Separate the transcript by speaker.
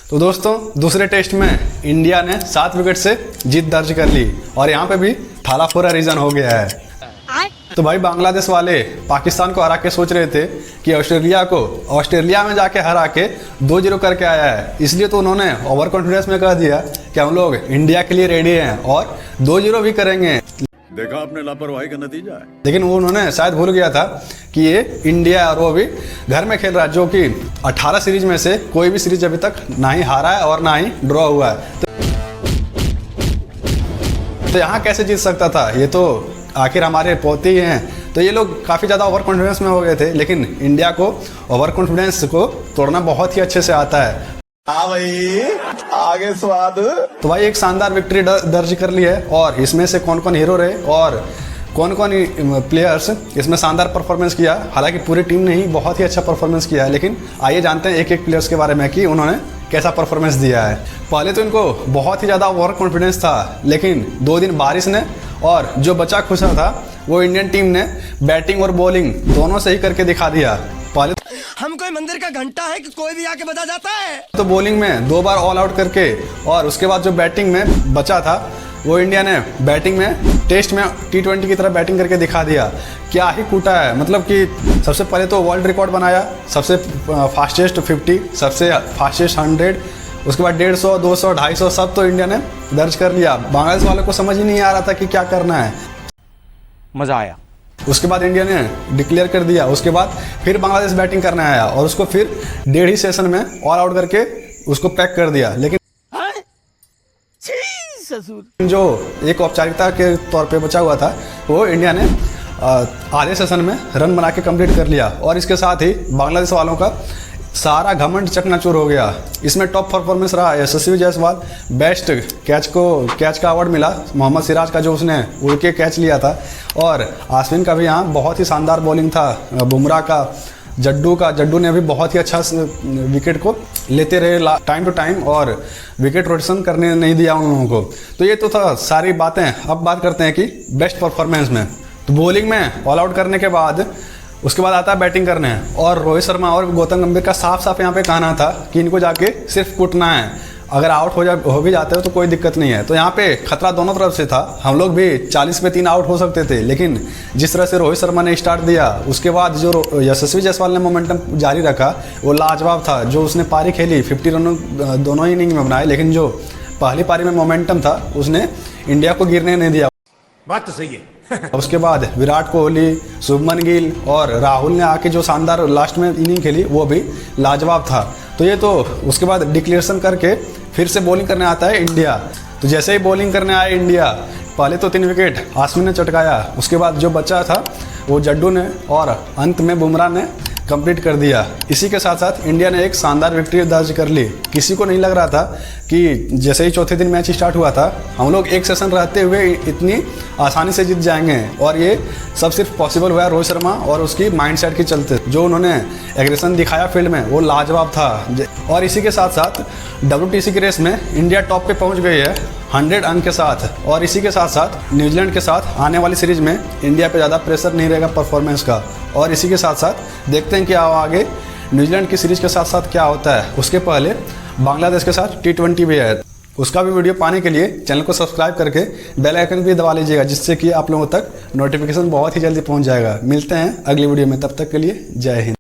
Speaker 1: तो दोस्तों दूसरे टेस्ट में इंडिया ने 7 विकेट से जीत दर्ज कर ली और यहाँ पे भी थाला फोरा रीजन हो गया है। तो भाई बांग्लादेश वाले पाकिस्तान को हरा के सोच रहे थे कि ऑस्ट्रेलिया में जाके हरा के 2-0 करके आया है, इसलिए तो उन्होंने ओवर कॉन्फिडेंस में कह दिया कि हम लोग इंडिया के लिए रेडी हैं और 2-0 भी करेंगे।
Speaker 2: देखा आपने लापरवाही का नतीजा है।
Speaker 1: लेकिन वो उन्होंने शायद भूल गया था कि ये इंडिया और वो भी घर में खेल रहा है, जो कि 18 सीरीज में से कोई भी सीरीज अभी तक ना ही हारा है और ना ही ड्रॉ हुआ है। तो यहाँ कैसे जीत सकता था, ये तो आखिर हमारे पोते ही हैं। तो ये लोग काफ़ी ज़्यादा ओवर कॉन्फिडेंस में हो गए थे, लेकिन इंडिया को ओवर कॉन्फिडेंस को तोड़ना बहुत ही अच्छे से आता है।
Speaker 3: हाँ भाई आगे स्वाद।
Speaker 1: तो भाई एक शानदार विक्ट्री दर्ज कर ली है और इसमें से कौन कौन हीरो रहे और कौन कौन प्लेयर्स इसमें शानदार परफॉर्मेंस किया। हालांकि पूरी टीम ने ही बहुत ही अच्छा परफॉर्मेंस किया है, लेकिन आइए जानते हैं एक एक प्लेयर्स के बारे में कि उन्होंने कैसा परफॉर्मेंस दिया है। पहले तो इनको बहुत ही ज़्यादा ओवर कॉन्फिडेंस था, लेकिन 2 दिन बारिश ने और जो बचा खुशा था वो इंडियन टीम ने बैटिंग और बॉलिंग दोनों से ही करके दिखा दिया। पहले
Speaker 4: हम कोई मंदिर का घंटा है कि कोई भी आके बजा जाता है।
Speaker 1: तो बॉलिंग में 2 बार ऑल आउट करके और उसके बाद जो बैटिंग में बचा था वो इंडिया ने बैटिंग में टेस्ट में T20 की तरह बैटिंग करके दिखा दिया। क्या ही कूटा है, मतलब कि सबसे पहले तो वर्ल्ड रिकॉर्ड बनाया, सबसे फास्टेस्ट 50, सबसे फास्टेस्ट 100, उसके बाद 150, 200, 250 सब तो इंडिया ने दर्ज कर लिया। बांग्लादेश वालों को समझ ही नहीं आ रहा था कि क्या करना है।
Speaker 4: मजा आया।
Speaker 1: उसके बाद इंडिया ने डिक्लेयर कर दिया, उसके बाद फिर बांग्लादेश बैटिंग करने आया और उसको फिर 1.5 ही सेशन में ऑल आउट करके उसको पैक कर दिया। लेकिन जो एक औपचारिकता के तौर पे बचा हुआ था वो इंडिया ने आधे सेशन में रन बना के कंप्लीट कर लिया और इसके साथ ही बांग्लादेश वालों का सारा घमंड चकनाचूर हो गया। इसमें टॉप परफॉर्मेंस रहा यशस्वी जायसवाल, बेस्ट कैच का अवार्ड मिला मोहम्मद सिराज का, जो उसने उड़ के कैच लिया था, और अश्विन का भी यहाँ बहुत ही शानदार बॉलिंग था, बुमराह का, जड्डू ने भी बहुत ही अच्छा विकेट को लेते रहे टाइम टू टाइम और विकेट रोटेशन करने नहीं दिया उन लोगों को। तो ये तो था सारी बातें। अब बात करते हैं कि बेस्ट परफॉर्मेंस में। तो बॉलिंग में ऑल आउट करने के बाद उसके बाद आता है बैटिंग करने, और रोहित शर्मा और गौतम गंभीर का साफ साफ यहाँ पे कहना था कि इनको जाके सिर्फ कूटना है, अगर आउट हो भी जाते हो तो कोई दिक्कत नहीं है। तो यहाँ पे खतरा दोनों तरफ से था, हम लोग भी 40 पे 3 आउट हो सकते थे, लेकिन जिस तरह से रोहित शर्मा ने स्टार्ट दिया उसके बाद जो यशस्वी जायसवाल ने मोमेंटम जारी रखा वो लाजवाब था। जो उसने पारी खेली 50 रन दोनों इनिंग में बनाए, लेकिन जो पहली पारी में मोमेंटम था उसने इंडिया को गिरने नहीं दिया।
Speaker 4: बात तो सही है।
Speaker 1: उसके बाद विराट कोहली, शुभमन गिल और राहुल ने आके जो शानदार लास्ट में इनिंग खेली वो भी लाजवाब था। तो ये तो उसके बाद डिक्लेरेशन करके फिर से बॉलिंग करने आता है इंडिया। तो जैसे ही बॉलिंग करने आया इंडिया, पहले तो 3 विकेट अश्विन ने चटकाया, उसके बाद जो बचा था वो जड्डू ने और अंत में बुमराह ने कंप्लीट कर दिया। इसी के साथ साथ इंडिया ने एक शानदार विक्ट्री दर्ज कर ली। किसी को नहीं लग रहा था कि जैसे ही चौथे दिन मैच स्टार्ट हुआ था हम लोग एक सेशन रहते हुए इतनी आसानी से जीत जाएंगे, और ये सब सिर्फ पॉसिबल हुआ रोहित शर्मा और उसकी माइंडसेट के चलते। जो उन्होंने एग्रेशन दिखाया फील्ड में वो लाजवाब था। और इसी के साथ साथ WTC की रेस में इंडिया टॉप पे पहुंच गई है 100 अंक के साथ, और इसी के साथ साथ न्यूजीलैंड के साथ आने वाली सीरीज में इंडिया पे ज़्यादा प्रेशर नहीं रहेगा परफॉर्मेंस का। और इसी के साथ साथ देखते हैं कि आगे न्यूजीलैंड की सीरीज के साथ साथ क्या होता है। उसके पहले बांग्लादेश के साथ T20 भी है, उसका भी वीडियो पाने के लिए चैनल को सब्सक्राइब करके बेल आइकन भी दबा लीजिएगा, जिससे कि आप लोगों तक नोटिफिकेशन बहुत ही जल्दी पहुंच जाएगा। मिलते हैं अगली वीडियो में, तब तक के लिए जय हिंद।